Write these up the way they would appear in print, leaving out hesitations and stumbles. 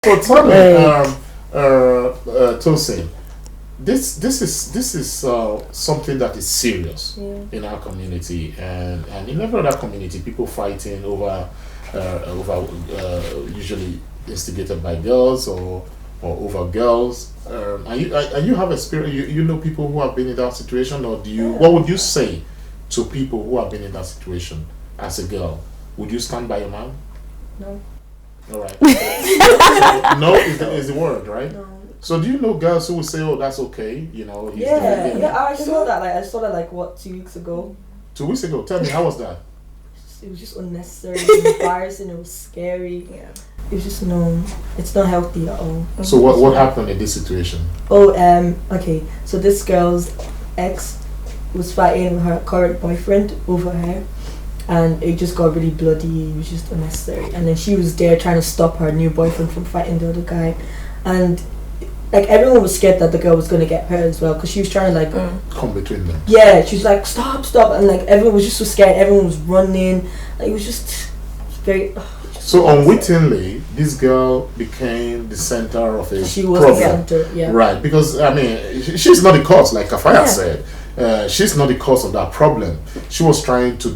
So tell me, Tosin, this is something that is serious in our community, and in every other community, people fighting over usually instigated by girls or over girls. And you have experience. You know people who have been in that situation, or do you? What would you say to people who have been in that situation as a girl? Would you stand by your man? No. All right. No is the word, right? No. So do you know girls who will say, "Oh, that's okay," He's Yeah, I saw that. I saw that what 2 weeks ago. 2 weeks ago. Tell me, how was that? It was just unnecessary. It was embarrassing. It was scary. Yeah. It was just no. It's not healthy at all. So what happened in this situation? Oh, okay. So this girl's ex was fighting with her current boyfriend over her, and it just got really bloody. It was just unnecessary. And then she was there trying to stop her new boyfriend from fighting the other guy, and like everyone was scared that the girl was gonna get hurt as well, because she was trying to come between them. Yeah, she was like, stop, and like everyone was just so scared. Everyone was running. Like, it was just very. So unwittingly, this girl became the center of a She was problem. the center, yeah. Right, because I mean, she's not the cause, like Kafaya said. She's not the cause of that problem. She was trying to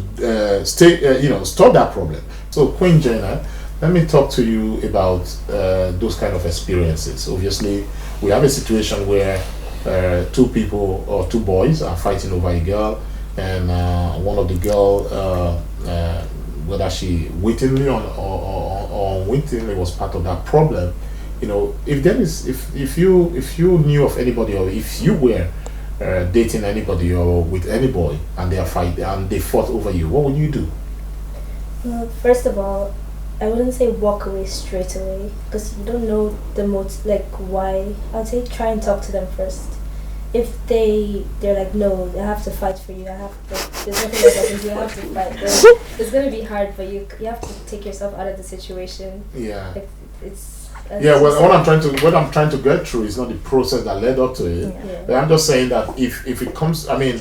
stop that problem. So Queen Jenna, let me talk to you about those kind of experiences. Obviously, we have a situation where two people or two boys are fighting over a girl, and one of the girl, whether she wittingly or unwittingly was part of that problem. If there is, if you knew of anybody, or if you were dating anybody or with any boy, and they fought over you, what would you do? Well, first of all, I wouldn't say walk away straight away, because you don't know the why. I'd say try and talk to them first. If they're like, no, I have to fight for you, there's nothing else I can do, I have to fight, then it's gonna be hard, but you have to take yourself out of the situation. Yeah. It's well, what I'm trying to get through is not the process that led up to it. Yeah. But I'm just saying that if it comes, I mean,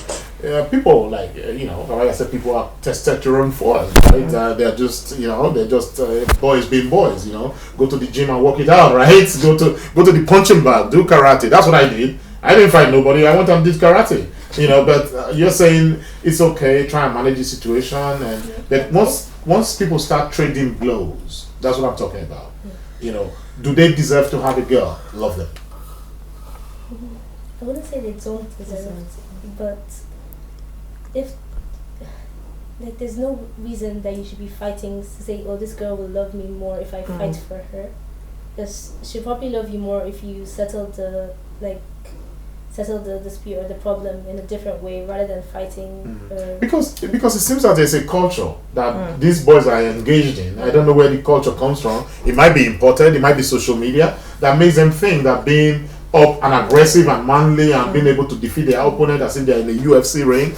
people like I said, people are testosterone force, right? They're just boys being boys. Go to the gym and work it out, right? Go to the punching bag, do karate. That's what I did. I didn't fight nobody. I went and did karate. But you're saying it's okay. Try and manage the situation, but once people start trading blows, that's what I'm talking about. Do they deserve to have a girl love them? I wouldn't say they don't deserve it, but if there's no reason that you should be fighting to say, oh, this girl will love me more if I fight for her. Because she'll probably love you more if you settle the dispute or the problem in a different way, rather than fighting. Because it seems that there's a culture that these boys are engaged in. I don't know where the culture comes from. It might be imported, it might be social media, that makes them think that being up and aggressive and manly and being able to defeat their opponent as if they're in a UFC ring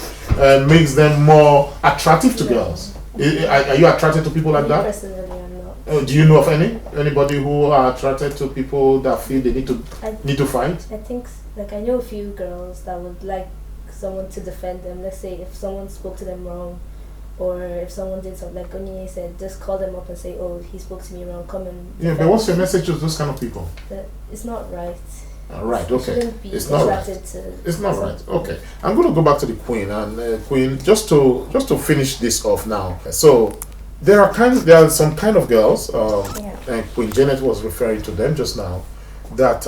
makes them more attractive to girls. Are you attracted to people like that? Personally, I'm not. Do you know of anybody who are attracted to people that feel they need to fight? I think I know a few girls that would like someone to defend them. Let's say if someone spoke to them wrong, or if someone did something, like Onyinye said, just call them up and say, oh, he spoke to me wrong, come and but what's your message to those kind of people? That it's not right. Right, okay. It's not right. It's not right. Okay. I'm going to go back to the Queen, and Queen, just to finish this off now. So there are some kind of girls, and Queen Janet was referring to them just now, that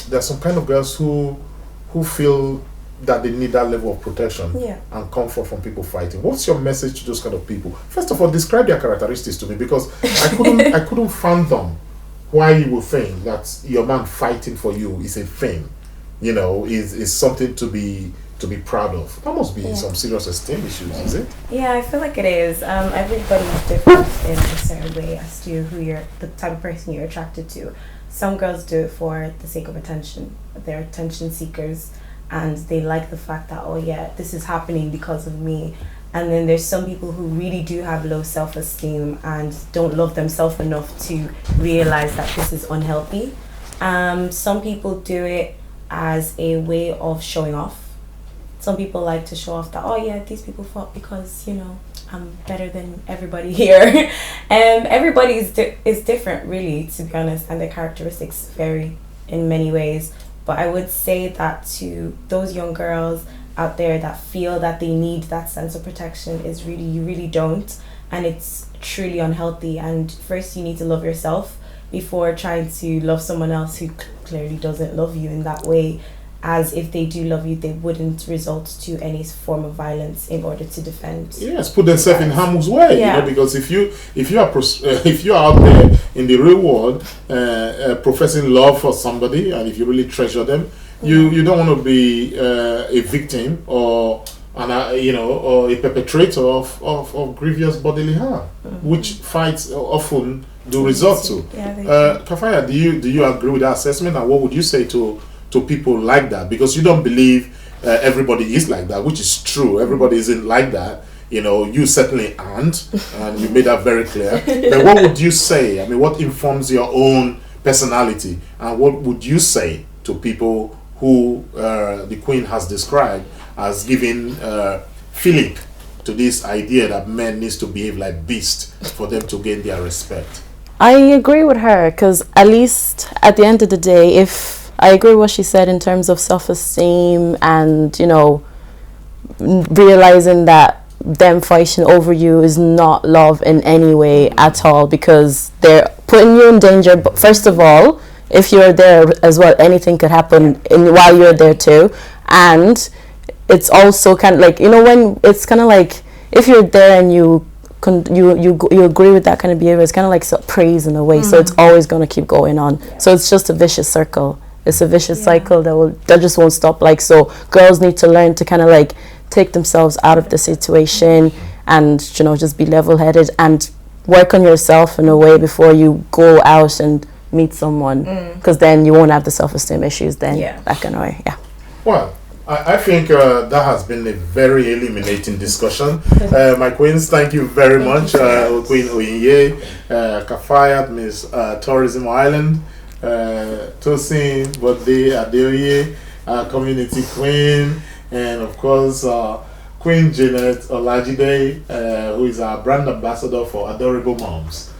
there are some kind of girls who feel that they need that level of protection and comfort from people fighting. What's your message to those kind of people? First of all, describe their characteristics to me, because I couldn't fathom why you would think that your man fighting for you is a thing, is something to be proud of. That must be some serious esteem issues, is it? Yeah, I feel like it is. Everybody's different in a certain way as to the type of person you're attracted to. Some girls do it for the sake of attention. They're attention seekers, and they like the fact that, oh yeah, this is happening because of me. And then there's some people who really do have low self-esteem and don't love themselves enough to realize that this is unhealthy. Some people do it as a way of showing off. Some people like to show off that, oh yeah, these people fought because, I'm better than everybody here. Everybody is different, really, to be honest, and their characteristics vary in many ways. But I would say that to those young girls out there that feel that they need that sense of protection, is really, you really don't, and it's truly unhealthy. And first you need to love yourself before trying to love someone else who clearly doesn't love you in that way. As if they do love you, they wouldn't resort to any form of violence in order to defend. Yes, put themselves in harm's way. Yeah. You know, because if you are out there in the real world, professing love for somebody, and if you really treasure them, you don't want to be a victim or or a perpetrator of grievous bodily harm, which fights often do resort to. Kafaya, do you agree with that assessment, and what would you say to people like that? Because you don't believe everybody is like that, which is true. Everybody isn't like that. You certainly aren't, and you made that very clear. But what would you say? I mean, what informs your own personality, and what would you say to people who the Queen has described as giving Philip to this idea that men needs to behave like beasts for them to gain their respect? I agree with her, because at least at the end of the day, if I agree with what she said in terms of self-esteem and, realizing that them fighting over you is not love in any way at all, because they're putting you in danger. But first of all, if you're there as well, anything could happen while you're there too. And it's also kind of like, when it's kind of like, if you're there and you agree with that kind of behavior, it's kind of like praise in a way. So it's always going to keep going on. So it's just a vicious circle. It's a vicious cycle that just won't stop. So girls need to learn to kind of like take themselves out of the situation and just be level-headed and work on yourself in a way before you go out and meet someone, because then you won't have the self-esteem issues then that kind of way. Well, I think that has been a very illuminating discussion. My queens, thank you very much. Queen Onyinye, Kafayat, Miss Tourism Island, Tosin, Bode Adeoye, Community Queen, and of course Queen Janet Olajide, who is our brand ambassador for Adorable Moms.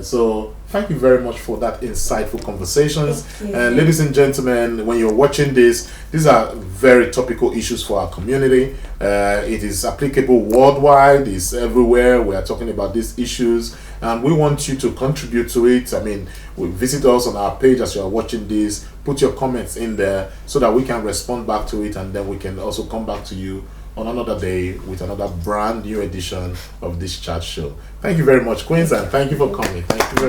So thank you very much for that insightful conversations. Ladies and gentlemen, when you're watching this, these are very topical issues for our community. It is applicable worldwide, it's everywhere. We are talking about these issues, and we want you to contribute to it. I mean, visit us on our page as you are watching this. Put your comments in there so that we can respond back to it, and then we can also come back to you on another day with another brand new edition of this chat show. Thank you very much, Queens, and thank you for coming. Thank you very much.